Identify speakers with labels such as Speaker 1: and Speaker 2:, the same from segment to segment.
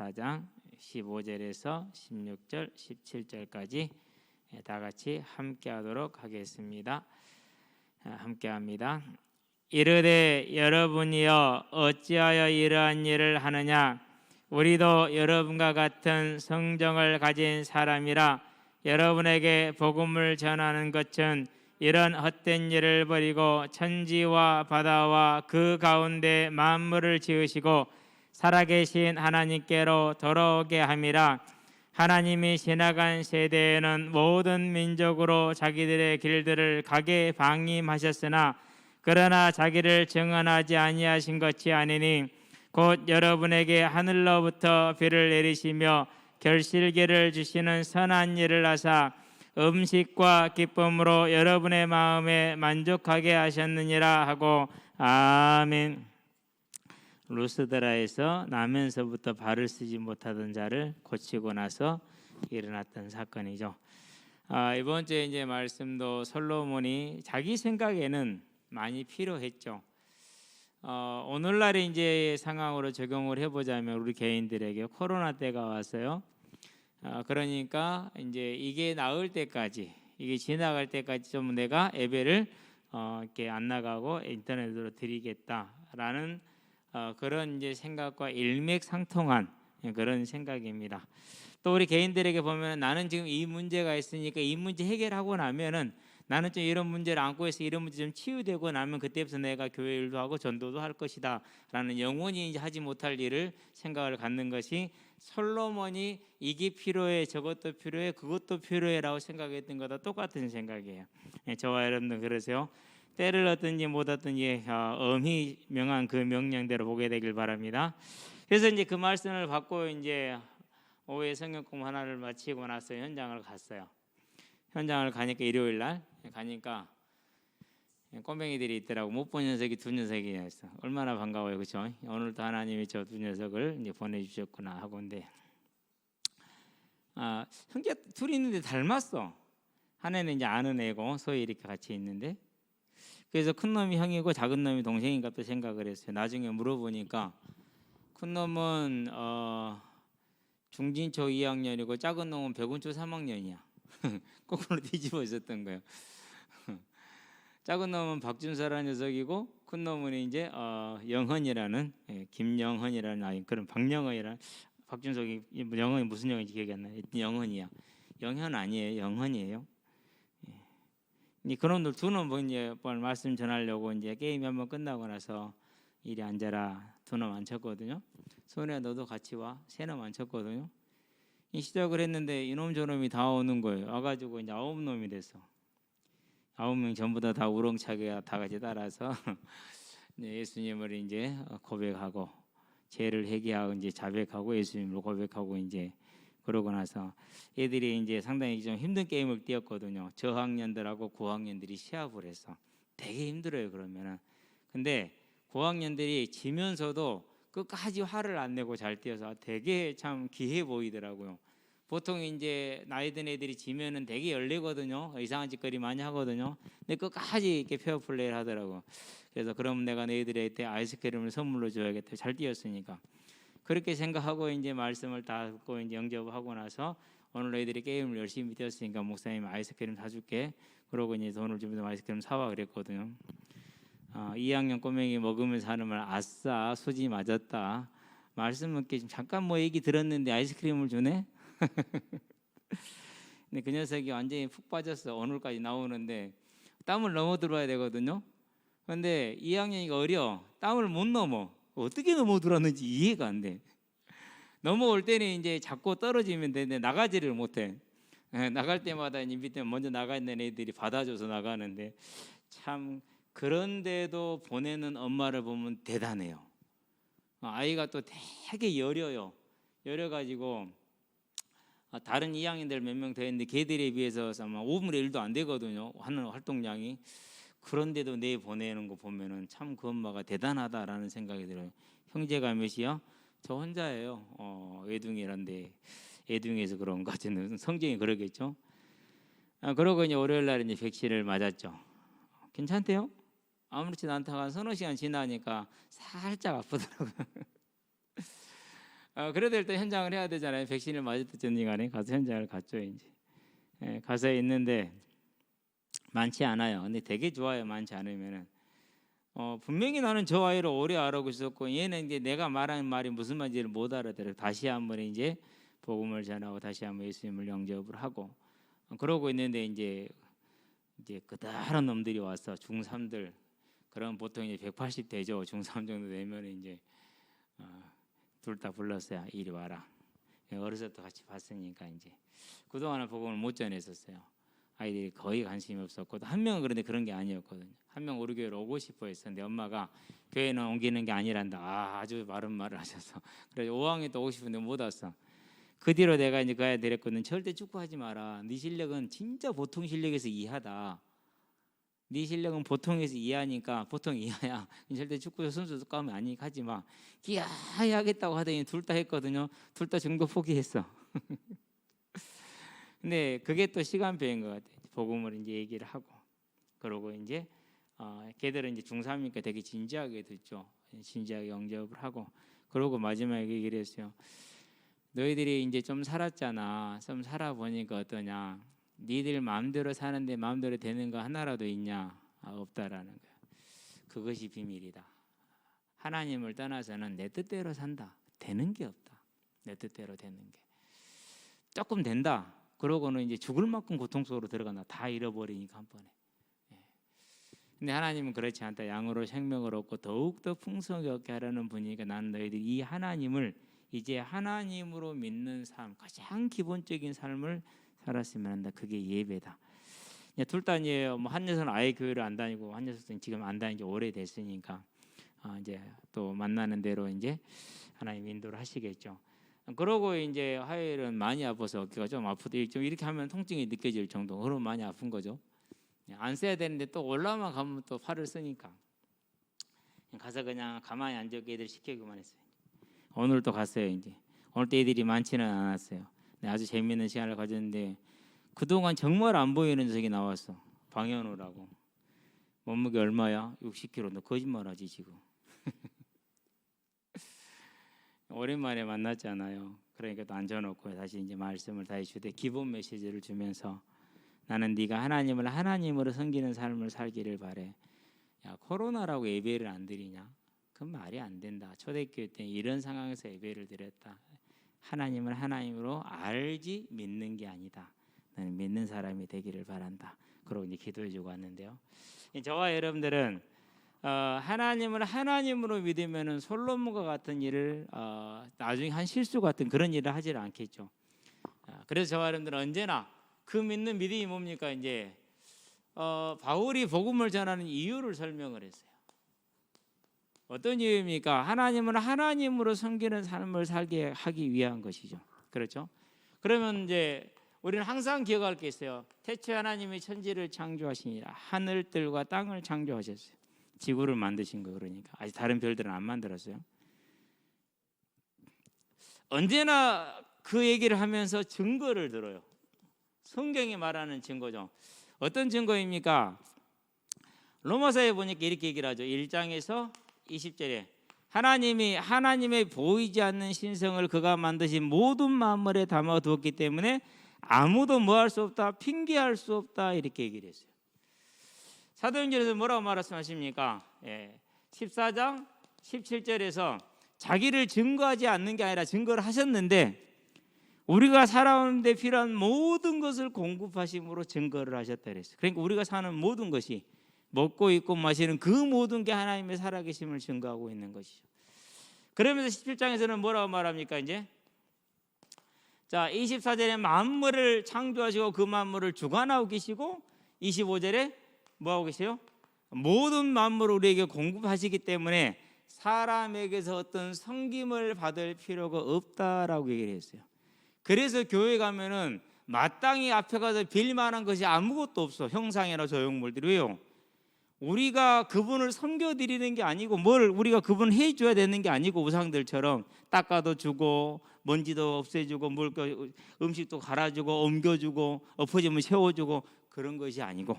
Speaker 1: 4장 15절에서 16절, 17절까지 다 같이 함께 하도록 하겠습니다. 함께 합니다. 이르되 여러분이여 어찌하여 이러한 일을 하느냐? 우리도 여러분과 같은 성정을 가진 사람이라. 여러분에게 복음을 전하는 것은 이런 헛된 일을 버리고 천지와 바다와 그 가운데 만물을 지으시고 살아계신 하나님께로 돌아오게 함이라. 하나님이 지나간 세대에는 모든 민족으로 자기들의 길들을 가게 방임하셨으나 그러나 자기를 증언하지 아니하신 것이 아니니 곧 여러분에게 하늘로부터 비를 내리시며 결실기를 주시는 선한 일을 하사 음식과 기쁨으로 여러분의 마음에 만족하게 하셨느니라 하고 아멘. 루스드라에서 나면서부터 발을 쓰지 못하던 자를 고치고 나서 일어났던 사건이죠. 이번 주에 이제 말씀도 솔로몬이 자기 생각에는 많이 필요했죠. 오늘날의 이제 상황으로 적용을 해보자면 우리 개인들에게 코로나 때가 왔어요. 그러니까 이제 이게 나을 때까지, 이게 지나갈 때까지 좀 내가 예배를 이렇게 안 나가고 인터넷으로 드리겠다라는 그런 이제 생각과 일맥상통한 그런 생각입니다. 또 우리 개인들에게 보면 나는 지금 이 문제가 있으니까 이 문제 해결하고 나면은 나는 좀 이런 문제를 안고 있어 이런 문제 좀 치유되고 나면 그때부터 내가 교회 일도 하고 전도도 할 것이다 라는 영원히 이제 하지 못할 일을 생각을 갖는 것이 솔로몬이 이게 필요해 저것도 필요해 그것도 필요해 라고 생각했던 거다 똑같은 생각이에요. 저와 여러분들 그러세요. 때를 얻든지 못 얻든지 엄히 명한 그 명령대로 보게 되길 바랍니다. 그래서 이제 그 말씀을 받고 이제 오후에 성경 공부 하나를 마치고 나서 현장을 갔어요. 현장을 가니까 일요일 날 가니까 꼬맹이들이 있더라고. 못 본 녀석이 두 녀석이었어. 얼마나 반가워요, 그렇죠? 오늘도 하나님이 저 두 녀석을 이제 보내주셨구나 하고인데 형제 둘이 있는데 닮았어. 한 애는 이제 아는 애고 소위 이렇게 같이 있는데 그래서 큰 놈이 형이고 작은 놈이 동생인가 또 생각을 했어요. 나중에 물어보니까 큰 놈은 중진초 2학년이고 작은 놈은 백운초 3학년이야. 거꾸로 뒤집어 있었던 거예요. 작은 놈은 박준서라는 녀석이고 큰 놈은 이제 영헌이라는 김영헌이라는 아이 그런 박영헌이라는 박준석이 영헌이 무슨 영인지 기억이 안 나요. 영헌이야. 영현 아니에요. 영헌이에요. 그놈들 두 놈 이제 말씀 전하려고 이제 게임이 한번 끝나고 나서 이리 앉아라 두 놈 앉혔거든요. 손에 너도 같이 와 세 놈 앉혔거든요. 시작을 했는데 이놈 저놈이 다 오는 거예요. 와가지고 이제 9놈이 됐어. 9명 전부 다 우렁차게 다 같이 따라서 예수님을 이제 고백하고 죄를 회개하고 이제 자백하고 예수님을 고백하고 이제 그러고 나서 애들이 이제 상당히 좀 힘든 게임을 뛰었거든요. 저학년들하고 고학년들이 시합을 했어. 되게 힘들어요 그러면은. 근데 고학년들이 지면서도 끝까지 화를 안 내고 잘 뛰어서 되게 참 귀해 보이더라고요. 보통 이제 나이 든 애들이 지면은 되게 열리거든요. 이상한 짓거리 많이 하거든요. 근데 끝까지 이렇게 페어 플레이를 하더라고. 그래서 그럼 내가 너희들한테 아이스크림을 선물로 줘야겠다. 잘 뛰었으니까. 그렇게 생각하고 이제 말씀을 다 듣고 이제 영접하고 나서 오늘 너희들이 게임을 열심히 뛰었으니까 목사님 아이스크림 사줄게. 그러고 이제 돈을 주면서 아이스크림 사와 그랬거든요. 2학년 꼬맹이 먹으면서 하는 말 아싸 소지 맞았다. 말씀 듣기 잠깐 뭐 얘기 들었는데 아이스크림을 주네. 근데 그 녀석이 완전히 푹 빠졌어. 오늘까지 나오는데 땀을 넘어 들어와야 되거든요. 근데 2학년이가 어려. 땀을 못 넘어. 어떻게 넘어 들어왔는지 이해가 안 돼. 넘어올 때는 이제 잡고 떨어지면 되는데 나가지를 못해. 나갈 때마다 이제 밑에 먼저 나가 있는 애들이 받아줘서 나가는데 참 그런데도 보내는 엄마를 보면 대단해요. 아이가 또 되게 여려요. 여려가지고 다른 2학년들 몇 명 더 있는데 걔들에 비해서 아마 5분의 1도 안 되거든요. 하는 활동량이. 그런데도 내 보내는 거 보면은 참 그 엄마가 대단하다라는 생각이 들어요. 형제가 몇이야? 저 혼자예요. 애둥이란데 애둥이에서 그런 것 같은 성경이 그러겠죠. 그러고 이제 월요일 날 이제 백신을 맞았죠. 괜찮대요? 아무렇지도 않다가 서너 시간 지나니까 살짝 아프더라고요. 그래도 일단 현장을 해야 되잖아요. 백신을 맞았든지 간에 가서 현장을 갔죠. 이제 가서 있는데 많지 않아요. 근데 되게 좋아요. 많지 않으면은 분명히 나는 저 아이를 오래 알아보고 있었고 얘는 이제 내가 말하는 말이 무슨 말인지를 못 알아들어요. 다시 한번 이제 복음을 전하고 다시 한번 예수님을 영접을 하고 그러고 있는데 이제 그다른 놈들이 와서 중3들 그럼 보통 이제 180 되죠. 중3 정도 되면 이제 둘 다 불렀어요. 이리 와라. 어렸을 때 같이 봤으니까 이제 그동안은 복음을 못 전했었어요. 아이들이 거의 관심이 없었고 한 명은 그런데 그런 게 아니었거든요. 한 명 우리 교회로 오고 싶어 했었는데 엄마가 교회는 옮기는 게 아니란다. 아주 바른 말을 하셔서 그래서 5학년 또 오고 싶은데 못 왔어. 그 뒤로 내가 이제 그 아이 데렸거든. 절대 축구하지 마라. 네 실력은 진짜 보통 실력에서 이하다. 네 실력은 보통에서 이하니까 보통 이하야. 절대 축구 선수 가면 아니 하지 마. 기아하게 하겠다고 하더니 둘 다 했거든요. 둘 다 중도 포기했어. 근데 그게 또 시간표인 것 같아요. 복음을 이제 얘기를 하고 그러고 이제 걔들은 이제 중3이니까 되게 진지하게 듣죠. 진지하게 영접을 하고 그러고 마지막에 얘기를 했어요. 너희들이 이제 좀 살았잖아. 좀 살아보니까 어떠냐. 니들 마음대로 사는데 마음대로 되는 거 하나라도 있냐? 없다라는 거야. 그것이 비밀이다. 하나님을 떠나서는 내 뜻대로 산다. 되는 게 없다. 내 뜻대로 되는 게. 조금 된다. 그러고는 이제 죽을 만큼 고통 속으로 들어간다. 다 잃어버리니까 한 번에. 근데 하나님은 그렇지 않다. 양으로 생명을 얻고 더욱더 풍성하게 얻게 하라는 분이니까 나는 너희들이 이 하나님을 이제 하나님으로 믿는 삶, 가장 기본적인 삶을 살았으면 한다. 그게 예배다. 둘 다 이제 한 녀석은 아예 교회를 안 다니고 한 녀석은 지금 안 다니지 오래됐으니까 이제 또 만나는 대로 이제 하나님 인도를 하시겠죠. 그러고 이제 화요일은 많이 아파서 어깨가 좀 아프대. 좀 이렇게 하면 통증이 느껴질 정도. 그럼 많이 아픈 거죠. 안 써야 되는데 또 올라만 가면 또 팔을 쓰니까 가서 그냥 가만히 앉아서 애들 시키기만 했어요. 오늘 또 갔어요. 이제 오늘 또 애들이 많지는 않았어요. 아주 재미있는 시간을 가졌는데 그동안 정말 안 보이는 녀석이 나왔어. 방현우라고. 몸무게 얼마야? 60kg. 너 거짓말하지 지금. 오랜만에 만났잖아요. 그러니까 또 앉아놓고 다시 이제 말씀을 다시 주되 기본 메시지를 주면서 나는 네가 하나님을 하나님으로 섬기는 삶을 살기를 바래. 야, 코로나라고 예배를 안 드리냐? 그건 말이 안 된다. 초대교회 때 이런 상황에서 예배를 드렸다. 하나님을 하나님으로 알지 믿는 게 아니다. 나는 믿는 사람이 되기를 바란다. 그러고 이제 기도해주고 왔는데요. 저와 여러분들은 하나님을 하나님으로 믿으면은 솔로몬과 같은 일을 나중에 한 실수 같은 그런 일을 하질 않겠죠. 그래서 저와 여러분들은 언제나 그 믿는 믿음이 뭡니까? 이제 바울이 복음을 전하는 이유를 설명을 했어요. 어떤 이유입니까? 하나님을 하나님으로 섬기는 삶을 살게 하기 위한 것이죠. 그렇죠? 그러면 이제 우리는 항상 기억할 게 있어요. 태초에 하나님이 천지를 창조하시니라. 하늘들과 땅을 창조하셨어요. 지구를 만드신 거예요. 그러니까 아직 다른 별들은 안 만들었어요. 언제나 그 얘기를 하면서 증거를 들어요. 성경이 말하는 증거죠. 어떤 증거입니까? 로마서에 보니까 이렇게 얘기를 하죠. 1장에서 20절에 하나님이 하나님의 보이지 않는 신성을 그가 만드신 모든 만물에 담아두었기 때문에 아무도 뭐 할 수 없다, 핑계할 수 없다 이렇게 얘기를 했어요. 사도행전에서 뭐라고 말씀하십니까? 14장 17절에서 자기를 증거하지 않는 게 아니라 증거를 하셨는데 우리가 살아오는데 필요한 모든 것을 공급하심으로 증거를 하셨다 그랬어요. 그러니까 우리가 사는 모든 것이 먹고 입고 마시는 그 모든 게 하나님의 살아계심을 증거하고 있는 것이죠. 그러면서 17장에서는 뭐라고 말합니까? 이제 자 24절에 만물을 창조하시고 그 만물을 주관하고 계시고 25절에 뭐하고 계세요? 모든 만물을 우리에게 공급하시기 때문에 사람에게서 어떤 섬김을 받을 필요가 없다라고 얘기를 했어요. 그래서 교회 가면은 마땅히 앞에 가서 빌 만한 것이 아무것도 없어. 형상이나 조형물들이. 왜요? 우리가 그분을 섬겨드리는 게 아니고 뭘 우리가 그분을 해줘야 되는 게 아니고 우상들처럼 닦아도 주고 먼지도 없애주고 음식도 갈아주고 옮겨주고 엎어지면 세워주고 그런 것이 아니고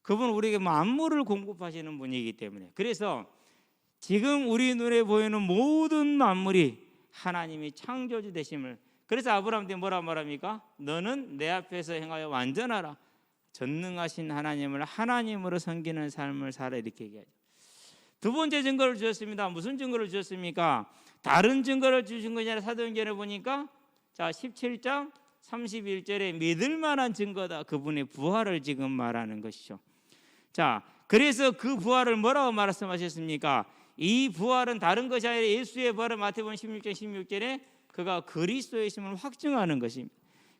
Speaker 1: 그분은 우리에게 만물을 공급하시는 분이기 때문에 그래서 지금 우리 눈에 보이는 모든 만물이 하나님이 창조주 되심을. 그래서 아브라함한테 뭐라 말합니까? 너는 내 앞에서 행하여 완전하라. 전능하신 하나님을 하나님으로 섬기는 삶을 살아, 이렇게 얘기하죠. 두 번째 증거를 주셨습니다. 무슨 증거를 주셨습니까? 다른 증거를 주신 것이 아니라 사도행전에 보니까 17장 31절에 믿을 만한 증거다. 그분의 부활을 지금 말하는 것이죠. 그래서 그 부활을 뭐라고 말씀하셨습니까? 이 부활은 다른 것이 아니라 예수의 부활을 마태복음 16장 16절에 그가 그리스도의 심을 확증하는 것입니다.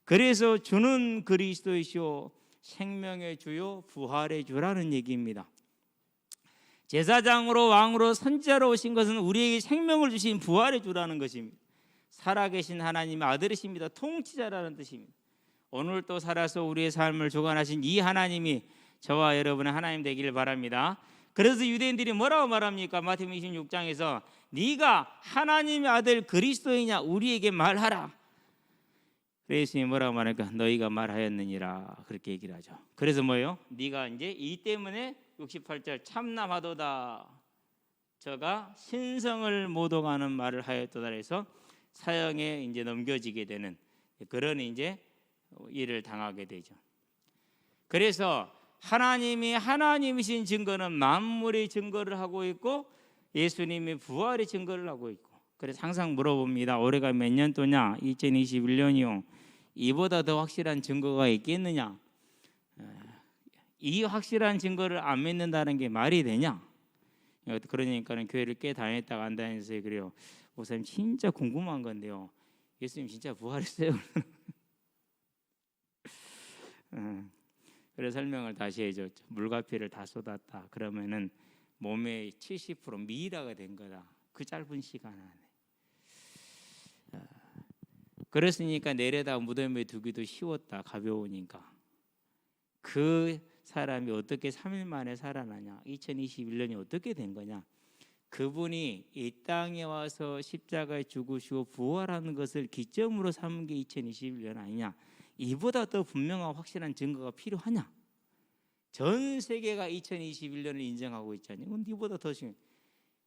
Speaker 1: 그래서 주는 그리스도이시오 생명의 주요 부활의 주라는 얘기입니다. 제사장으로 왕으로 선지자로 오신 것은 우리에게 생명을 주신 부활의 주라는 것입니다. 살아계신 하나님의 아들이십니다. 통치자라는 뜻입니다. 오늘 또 살아서 우리의 삶을 주관하신 이 하나님이 저와 여러분의 하나님 되기를 바랍니다. 그래서 유대인들이 뭐라고 말합니까? 마태복음 26장에서 네가 하나님의 아들 그리스도이냐 우리에게 말하라. 예수님이 뭐라고 말하니까 너희가 말하였느니라, 그렇게 얘기를 하죠. 그래서 뭐예요? 네가 이제 이 때문에 68절 참남하도다. 저가 신성을 모독하는 말을 하였도다 해서 사형에 이제 넘겨지게 되는 그런 이제 일을 당하게 되죠. 그래서 하나님이 하나님이신 증거는 만물의 증거를 하고 있고 예수님의 부활의 증거를 하고 있고, 그래서 항상 물어봅니다. 올해가 몇 년도냐? 2021년이요. 이보다 더 확실한 증거가 있겠느냐? 이 확실한 증거를 안 믿는다는 게 말이 되냐? 그러니까는 교회를 꽤 다녔다가 안 다녔어요. 그래요. 목사님 진짜 궁금한 건데요. 예수님 진짜 부활했어요? 그래서 설명을 다시 해줬죠. 물과 피를 다 쏟았다. 그러면은 몸의 70% 미라가 된 거다. 그 짧은 시간 안에. 그랬으니까 내려다 무덤에 두기도 쉬웠다. 가벼우니까. 그 사람이 어떻게 3일 만에 살아나냐? 2021년이 어떻게 된 거냐? 그분이 이 땅에 와서 십자가에 죽으시고 부활하는 것을 기점으로 삼은 게 2021년 아니냐? 이보다 더 분명한 확실한 증거가 필요하냐? 전 세계가 2021년을 인정하고 있지 않냐? 이보다 더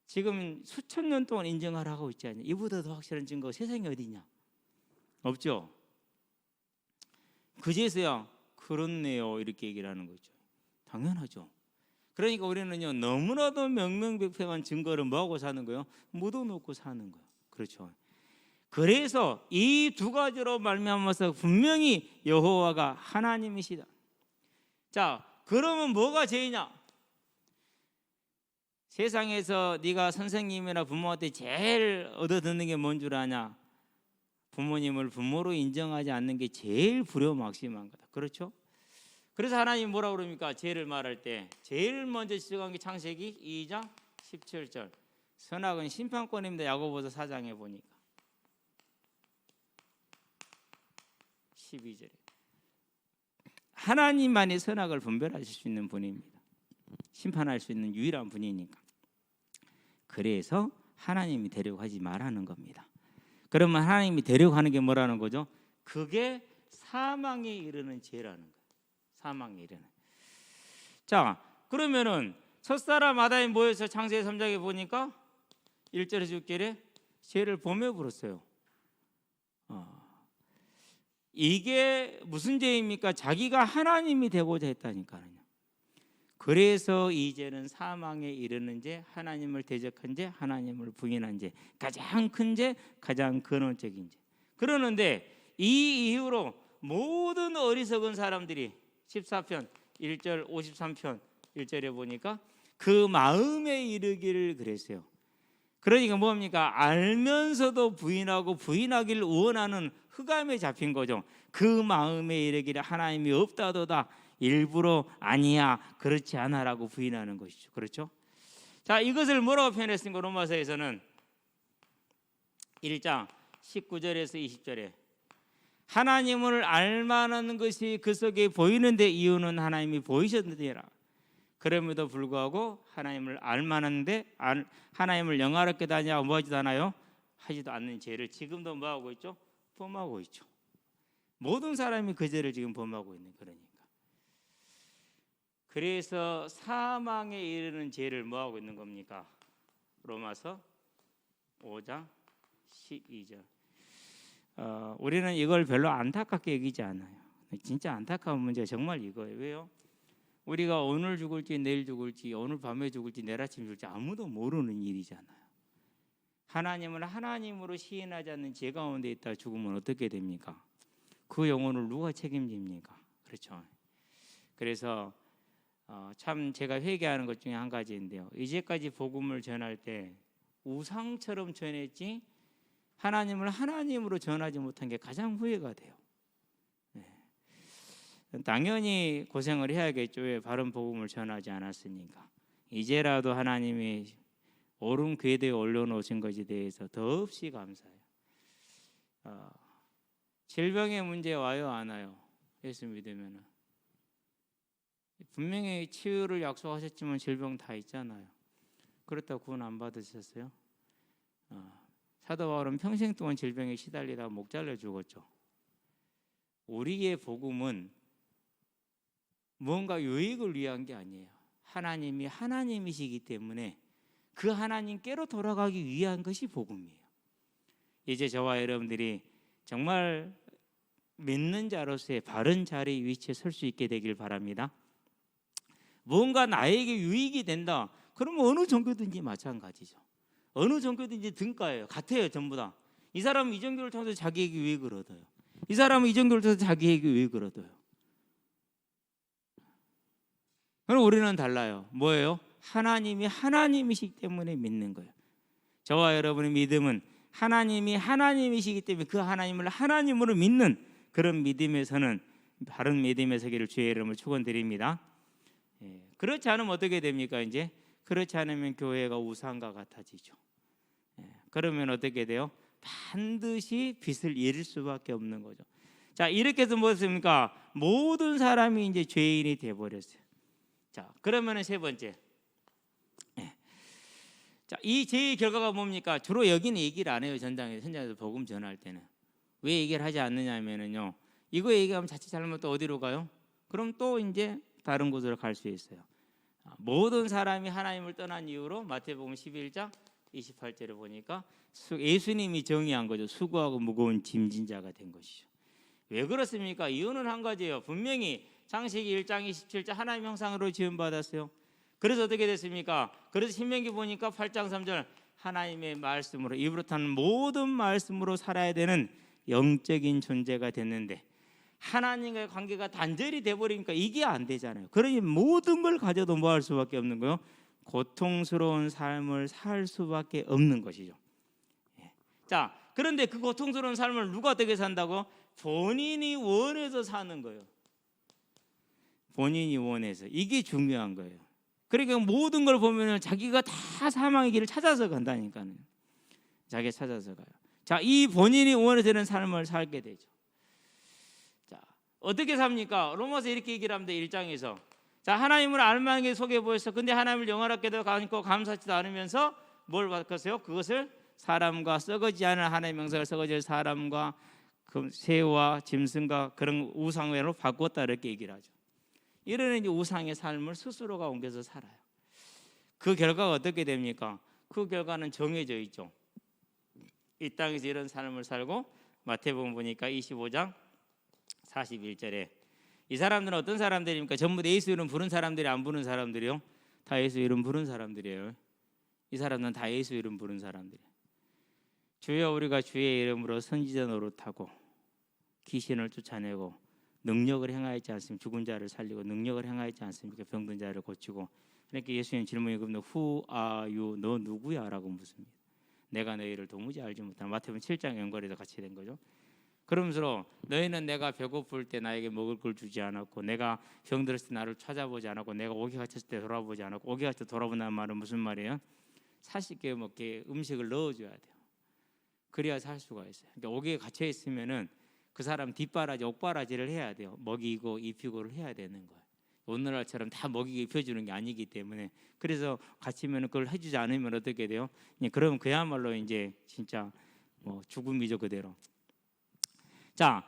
Speaker 1: 지금 수천 년 동안 인정하라고 있지 않냐? 이보다 더 확실한 증거가 세상에 어디 있냐? 없죠. 그제서야 그렇네요 이렇게 얘기를 하는 거죠. 당연하죠. 그러니까 우리는요 너무나도 명명백백한 증거를 뭐하고 사는 거예요? 묻어놓고 사는 거예요. 그렇죠. 그래서 이 두 가지로 말미암아서 분명히 여호와가 하나님이시다. 그러면 뭐가 죄냐? 세상에서 네가 선생님이나 부모한테 제일 얻어듣는 게 뭔 줄 아냐? 부모님을 부모로 인정하지 않는 게 제일 불효막심한 거다. 그렇죠? 그래서 하나님 뭐라고 그럽니까? 죄를 말할 때 제일 먼저 지적한 게 창세기 2장 17절. 선악은 심판권입니다. 야고보서 4장에 보니까 12절에 하나님만이 선악을 분별하실 수 있는 분입니다. 심판할 수 있는 유일한 분이니까. 그래서 하나님이 데려가지 말라는 겁니다. 그러면 하나님이 데려가는 게 뭐라는 거죠? 그게 사망에 이르는 죄라는 거예요. 사망에 이르는. 그러면은 첫사람 아담이 모여서 창세기 3장에 보니까 1절에서 6절에 죄를 범해 버렸어요. 이게 무슨 죄입니까? 자기가 하나님이 되고자 했다니까요. 그래서 이 죄는 사망에 이르는 죄, 하나님을 대적한 죄, 하나님을 부인한 죄, 가장 큰 죄, 가장 근원적인 죄. 그러는데 이 이후로 모든 어리석은 사람들이 14편 1절 53편 1절에 보니까 그 마음에 이르기를 그랬어요. 그러니까 뭡니까? 알면서도 부인하고 부인하기를 원하는 흑암에 잡힌 거죠. 그 마음에 이르기를 하나님이 없다도다. 일부러 아니야, 그렇지 않아라고 부인하는 것이죠. 그렇죠? 이것을 뭐라고 표현했습니까? 로마서에서는 1장 19절에서 20절에 하나님을 알만한 것이 그 속에 보이는데 이유는 하나님이 보이셨느니라. 그럼에도 불구하고 하나님을 알만한데 하나님을 영화롭게 다니고 뭐하지도 않아요? 하지도 않는 죄를 지금도 뭐하고 있죠? 범하고 있죠. 모든 사람이 그 죄를 지금 범하고 있는 거니까. 그래서 사망에 이르는 죄를 뭐하고 있는 겁니까? 로마서 5장 12절. 우리는 이걸 별로 안타깝게 여기지 않아요. 진짜 안타까운 문제가 정말 이거예요. 왜요? 우리가 오늘 죽을지 내일 죽을지 오늘 밤에 죽을지 내일 아침 죽을지 아무도 모르는 일이잖아요. 하나님을 하나님으로 시인하지 않는 죄 가운데 있다 죽으면 어떻게 됩니까? 그 영혼을 누가 책임집니까? 그렇죠. 그래서 참 제가 회개하는 것 중에 한 가지인데요. 이제까지 복음을 전할 때 우상처럼 전했지 하나님을 하나님으로 전하지 못한 게 가장 후회가 돼요. 당연히 고생을 해야겠죠. 왜 바른 복음을 전하지 않았으니까. 이제라도 하나님이 옳은 궤도에 올려놓으신 것에 대해서 더없이 감사해요. 질병의 문제 와요 안 와요? 예수 믿으면 분명히 치유를 약속하셨지만 질병 다 있잖아요. 그렇다고 구원 안 받으셨어요? 사도 바울은 평생 동안 질병에 시달리다가 목 잘려 죽었죠. 우리의 복음은 뭔가 유익을 위한 게 아니에요. 하나님이 하나님이시기 때문에 그 하나님께로 돌아가기 위한 것이 복음이에요. 이제 저와 여러분들이 정말 믿는 자로서의 바른 자리 위치에 설 수 있게 되길 바랍니다. 뭔가 나에게 유익이 된다. 그러면 어느 종교든지 마찬가지죠. 어느 종교든지 등가예요. 같아요. 전부 다. 이 사람은 이 종교를 통해서 자기에게 유익을 얻어요. 이 사람은 이 종교를 통해서 자기에게 유익을 얻어요. 그럼 우리는 달라요. 뭐예요? 하나님이 하나님이시기 때문에 믿는 거예요. 저와 여러분의 믿음은 하나님이 하나님이시기 때문에 그 하나님을 하나님으로 믿는 그런 믿음에서는 바른 믿음의 세계를 주의 이름을 축원드립니다. 그렇지 않으면 어떻게 됩니까? 이제 그렇지 않으면 교회가 우상과 같아지죠. 그러면 어떻게 돼요? 반드시 빚을 잃을 수밖에 없는 거죠. 자, 이렇게 해서 무엇입니까? 모든 사람이 이제 죄인이 돼 버렸어요. 자, 그러면은 세 번째. 자, 이 죄의 결과가 뭡니까? 주로 여기는 얘기를 안 해요. 전당에서 현장에서 복음 전할 때는. 왜 얘기를 하지 않느냐면은요. 이거 얘기하면 자칫 잘못 또 어디로 가요? 그럼 또 이제 다른 곳으로 갈 수 있어요. 모든 사람이 하나님을 떠난 이유로 마태복음 11장 28절에 보니까 예수님이 정의한 거죠. 수고하고 무거운 짐진 자가 된 것이죠. 왜 그렇습니까? 이유는 한 가지예요. 분명히 창세기 1장 27절 하나님 형상으로 지음받았어요. 그래서 어떻게 됐습니까? 그래서 신명기 보니까 8장 3절 하나님의 말씀으로 입으로 타는 모든 말씀으로 살아야 되는 영적인 존재가 됐는데 하나님과의 관계가 단절이 돼버리니까 이게 안 되잖아요. 그러니 모든 걸 가져도 뭐 할 수밖에 없는 거예요? 고통스러운 삶을 살 수밖에 없는 것이죠. 자, 그런데 그 고통스러운 삶을 누가 어떻게 산다고? 본인이 원해서 사는 거예요. 본인이 원해서. 이게 중요한 거예요. 그러니까 모든 걸 보면 자기가 다 사망의 길을 찾아서 간다니까요. 자기가 찾아서 가요. 자, 이 본인이 원해서 되는 삶을 살게 되죠. 자, 어떻게 삽니까? 로마서 이렇게 얘기를 합니다. 1장에서. 자, 하나님을 알만한 게 속에 보였어. 근데 하나님을 영원하게도 감고 감사하지도 않으면서 뭘 바꿨어요? 그것을 사람과 썩어지 않은 하나님의 명사를 썩어질 사람과 그 새와 짐승과 그런 우상으로 바꿨다 이렇게 얘기를 하죠. 이런 이제 우상의 삶을 스스로가 옮겨서 살아요. 그 결과가 어떻게 됩니까? 그 결과는 정해져 있죠. 이 땅에서 이런 삶을 살고 마태복음 보니까 25장 41절에 이 사람들은 어떤 사람들입니까? 전부 다 예수 이름 부른 사람들이 안 부른 사람들이요? 다 예수 이름 부른 사람들이에요. 이 사람들은 다 예수 이름 부른 사람들이에요. 주여 우리가 주의 이름으로 선지자 노릇하고 귀신을 쫓아내고 능력을 행하였지 않습니까? 죽은 자를 살리고 능력을 행하였지 않습니까? 병든 자를 고치고. 그러니까 예수님 질문이 그럼 Who are you? 너 누구야? 라고 묻습니다. 내가 너희를 도무지 알지 못하는 마태복음 7장 연결해서 같이 된 거죠. 그러면서 너희는 내가 배고플 때 나에게 먹을 걸 주지 않았고 내가 병들었을 때 나를 찾아보지 않았고 내가 오기 갇혔을 때 돌아보지 않았고 오기 갇혔을 때 돌아본다는 말은 무슨 말이에요? 40개 먹게 음식을 넣어줘야 돼요. 그래야 살 수가 있어요. 그러니까 오기에 갇혀 있으면은 그 사람 뒷바라지, 옥바라지를 해야 돼요. 먹이고 입히고를 해야 되는 거예요. 오늘날처럼 다 먹이고 입혀주는 게 아니기 때문에 그래서 갇히면 그걸 해주지 않으면 어떻게 돼요? 그러면 그야말로 이제 진짜 뭐 죽음이죠 그대로. 자,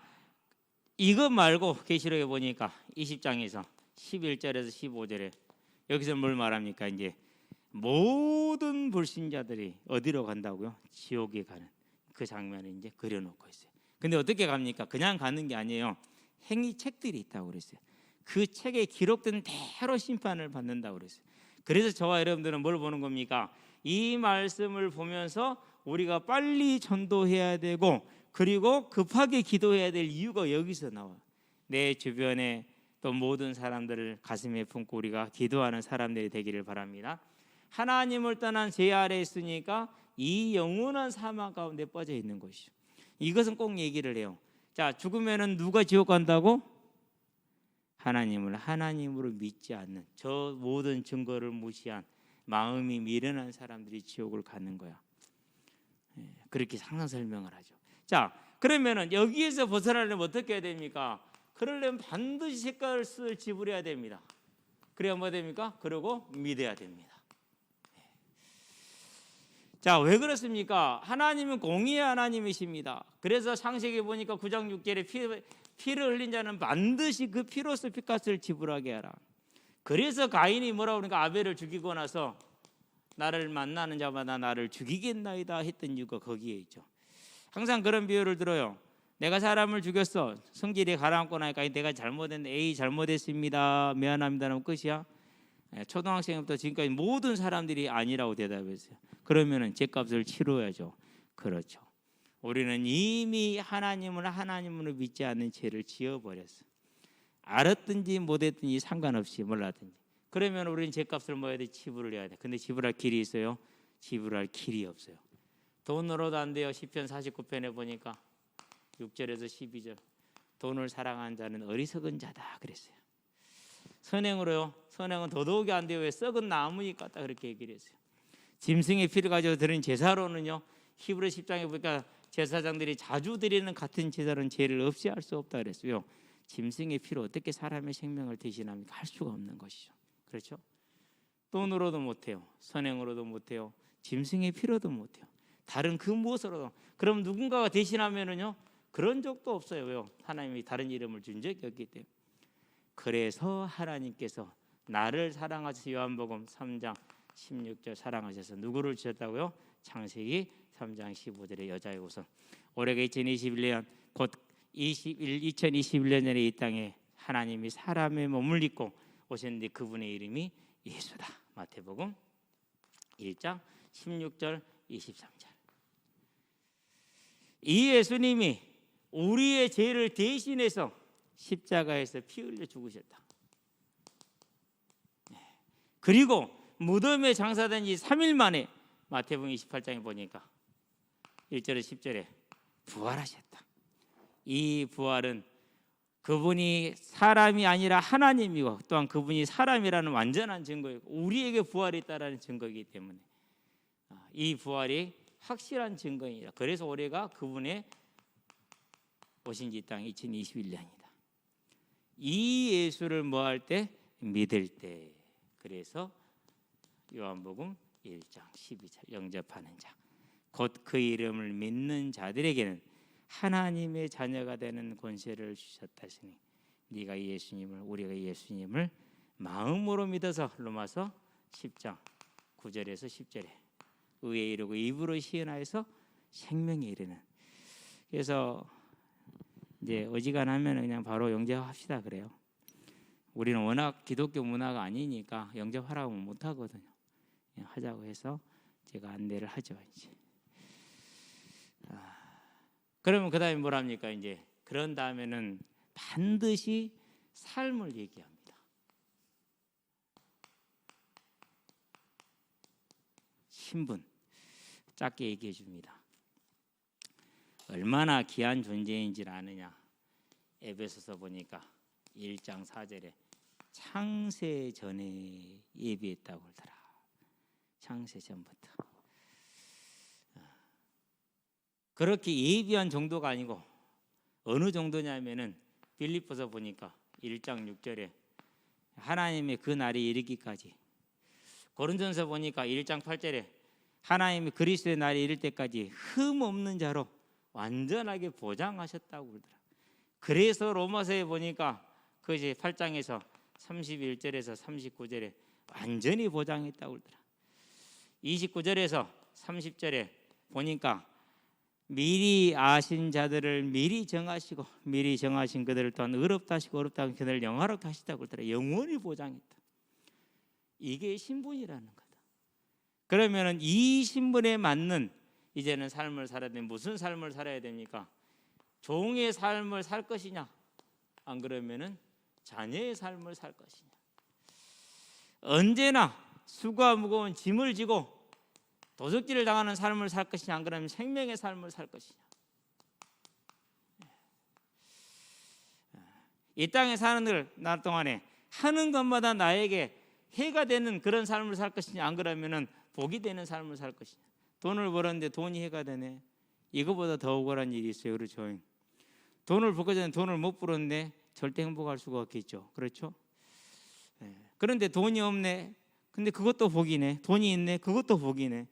Speaker 1: 이것 말고 계시록에 보니까 20장에서 11절에서 15절에 여기서 뭘 말합니까? 이제 모든 불신자들이 어디로 간다고요? 지옥에 가는. 그 장면을 이제 그려놓고 있어요. 근데 어떻게 갑니까? 그냥 가는 게 아니에요. 행위책들이 있다고 그랬어요. 그 책에 기록된 대로 심판을 받는다고 그랬어요. 그래서 저와 여러분들은 뭘 보는 겁니까? 이 말씀을 보면서 우리가 빨리 전도해야 되고, 그리고 급하게 기도해야 될 이유가 여기서 나와요. 내 주변에 또 모든 사람들을 가슴에 품고 우리가 기도하는 사람들이 되기를 바랍니다. 하나님을 떠난 죄 아래 있으니까 이 영원한 사망 가운데 빠져 있는 것이죠. 이것은 꼭 얘기를 해요. 자, 죽으면은 누가 지옥 간다고? 하나님을 하나님으로 믿지 않는, 저 모든 증거를 무시한 마음이 미련한 사람들이 지옥을 가는 거야. 그렇게 상상 설명을 하죠. 자, 그러면은 여기에서 벗어나려면 어떻게 해야 됩니까? 그러려면 반드시 색깔을 지불해야 됩니다. 그래야 뭐 됩니까? 그리고 믿어야 됩니다. 자, 왜 그렇습니까? 하나님은 공의의 하나님이십니다. 그래서 창세기 보니까 9장 6절에 피를 흘린 자는 반드시 그 피로서 핏값을 지불하게 하라. 그래서 가인이 뭐라고 그러니까 아벨을 죽이고 나서 나를 만나는 자마다 나를 죽이겠나이다 했던 이유가 거기에 있죠. 항상 그런 비유를 들어요. 내가 사람을 죽였어. 성질이 가라앉고 나니까 내가 잘못했네. 에이 잘못했습니다. 미안합니다는 끝이야. 초등학생부터 지금까지 모든 사람들이 아니라고 대답했어요. 그러면은 죄값을 치러야죠. 그렇죠. 우리는 이미 하나님을 하나님으로 믿지 않는 죄를 지어버렸어요. 알았든지 못했든지 상관없이 몰랐든지. 그러면 우리는 죄값을 뭐 해야 돼? 지불을 해야 돼. 근데 지불할 길이 있어요? 지불할 길이 없어요. 돈으로도 안 돼요. 시편 49편에 보니까 6절에서 12절 돈을 사랑하는 자는 어리석은 자다 그랬어요. 선행으로요? 선행은 더더욱이 안 돼요. 왜? 썩은 나무니까 딱 그렇게 얘기를 했어요. 짐승의 피를 가지고 드린 제사로는요, 히브리 10장에 보니까 제사장들이 자주 드리는 같은 제사로는 죄를 없이 할 수 없다 그랬어요. 짐승의 피로 어떻게 사람의 생명을 대신합니까? 할 수가 없는 것이죠. 그렇죠? 돈으로도 못해요. 선행으로도 못해요. 짐승의 피로도 못해요. 다른 그 무엇으로도. 그럼 누군가가 대신하면은요, 그런 적도 없어요. 왜요? 하나님이 다른 이름을 준 적이 없기 때문에. 그래서 하나님께서 나를 사랑하셔서 요한복음 3장 16절 사랑하셔서 누구를 주셨다고요? 창세기 3장 15절의 여자의 우선. 올해가 2021년 곧 2021년 전에 이 땅에 하나님이 사람의 몸을 입고 오셨는데 그분의 이름이 예수다. 마태복음 1장 16절 23절. 이 예수님이 우리의 죄를 대신해서 십자가에서 피 흘려 죽으셨다. 그리고 무덤에 장사된 지 3일 만에 마태복음 28장에 보니까 1절에 10절에 부활하셨다. 이 부활은 그분이 사람이 아니라 하나님이고 또한 그분이 사람이라는 완전한 증거이고 우리에게 부활이 있다는 증거이기 때문에 이 부활이 확실한 증거이다. 그래서 올해가 그분의 오신 지 땅 2021년이다. 이 예수를 뭐 할 때? 믿을 때. 그래서 요한복음 1장 12절 영접하는 자 곧 그 이름을 믿는 자들에게는 하나님의 자녀가 되는 권세를 주셨다시니 네가 예수님을 우리가 예수님을 마음으로 믿어서 로마서 10장 9절에서 10절에 의에 이르고 입으로 시인하여서 생명에 이르는. 그래서 이제 어지간하면 그냥 바로 영접합시다 그래요. 우리는 워낙 기독교 문화가 아니니까 영접하라고 못 하거든요. 그냥 하자고 해서 제가 안내를 하죠. 이제. 그러면 그다음에 뭐랍니까? 이제 그런 다음에는 반드시 삶을 얘기합니다. 신분 짧게 얘기해 줍니다. 얼마나 귀한 존재인지를 아느냐. 에베소서 보니까 1장 4절에 창세 전에 예비했다고 그러더라. 창세 전부터. 그렇게 예비한 정도가 아니고 어느 정도냐면은 빌립보서 보니까 1장 6절에 하나님의 그 날이 이르기까지. 고린도전서 보니까 1장 8절에 하나님이 그리스도의 날이 이를 때까지 흠 없는 자로 완전하게 보장하셨다고 그러더라. 그래서 로마서에 보니까 그것이 8장에서 31절에서 39절에 완전히 보장했다고 그러더라. 29절에서 30절에 보니까 미리 아신 자들을 미리 정하시고 미리 정하신 그들을 또한 의롭다 하시고 의롭다 하신 그들을 영화롭다 하시다고 그러더라. 영원히 보장했다. 이게 신분이라는 거다. 그러면은 이 신분에 맞는 이제는 삶을 살아야 되는, 무슨 삶을 살아야 됩니까? 종의 삶을 살 것이냐, 안 그러면은 자녀의 삶을 살 것이냐. 언제나 수고와 무거운 짐을 지고 도적질을 당하는 삶을 살 것이냐, 안 그러면 생명의 삶을 살 것이냐. 이 땅에 사는 날 동안에 하는 것마다 나에게 해가 되는 그런 삶을 살 것이냐, 안 그러면은 복이 되는 삶을 살 것이냐. 돈을 벌었는데 돈이 해가 되네. 이거보다 더 억울한 일이 있어요. 그렇죠? 돈을 벌기 전에 돈을 못 벌었는데 절대 행복할 수가 없겠죠. 그렇죠? 그런데 돈이 없네. 근데 그것도 복이네. 돈이 있네. 그것도 복이네.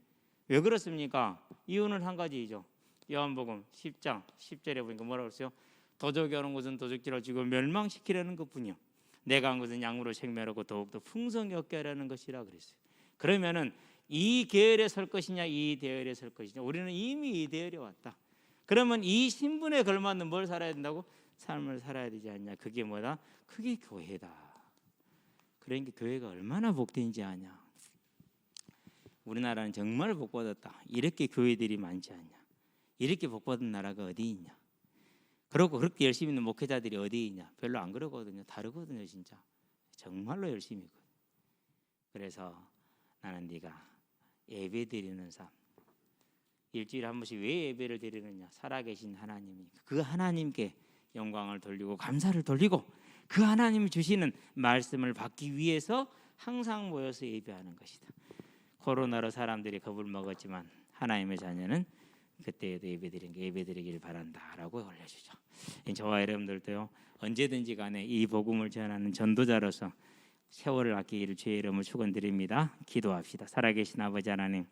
Speaker 1: 왜 그렇습니까? 이유는 한 가지이죠. 요한복음 10장 10절에 보니까 뭐라고 그랬어요? 도적이 오는 것은 도적질을 지고 멸망시키려는 것뿐이요, 내가 한 것은 양으로 생명하고 더욱더 풍성히 얻게 하려는 것이라 그랬어요. 그러면은 이 계열에 설 것이냐, 이 대열에 설 것이냐. 우리는 이미 이 대열에 왔다. 그러면 이 신분에 걸맞는 뭘 살아야 된다고? 삶을 살아야 되지 않냐. 그게 뭐다? 그게 교회다. 그러니까 교회가 얼마나 복된지 아냐. 우리나라는 정말 복받았다. 이렇게 교회들이 많지 않냐. 이렇게 복받은 나라가 어디 있냐. 그렇고 그렇게 열심히 있는 목회자들이 어디 있냐. 별로 안 그러거든요. 다르거든요. 진짜 정말로 열심히 있거든요. 그래서 나는 네가 예배 드리는 삶, 일주일에 한 번씩 왜 예배를 드리느냐. 살아계신 하나님이 그 하나님께 영광을 돌리고 감사를 돌리고 그 하나님이 주시는 말씀을 받기 위해서 항상 모여서 예배하는 것이다. 코로나로 사람들이 겁을 먹었지만 하나님의 자녀는 그때에도 예배드리길 바란다라고 올려주죠. 저와 여러분들도요, 언제든지 간에 이 복음을 전하는 전도자로서 세월을 아끼기를 주의 이름을 축원드립니다. 기도합시다. 살아계신 아버지 하나님,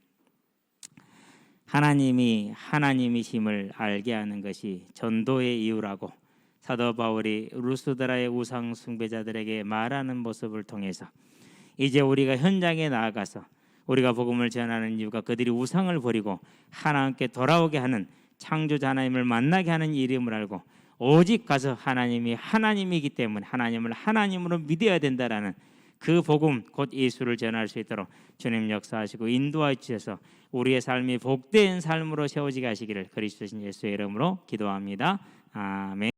Speaker 1: 하나님이 하나님이심을 알게 하는 것이 전도의 이유라고 사도 바울이 루스드라의 우상 숭배자들에게 말하는 모습을 통해서 이제 우리가 현장에 나아가서 우리가 복음을 전하는 이유가 그들이 우상을 버리고 하나님께 돌아오게 하는 창조자 하나님을 만나게 하는 일임을 알고 오직 가서 하나님이 하나님이기 때문에 하나님을 하나님으로 믿어야 된다라는 그 복음 곧 예수를 전할 수 있도록 주님 역사하시고 인도하여 주셔서 우리의 삶이 복된 삶으로 세워지게 하시기를 그리스도 예수의 이름으로 기도합니다. 아멘.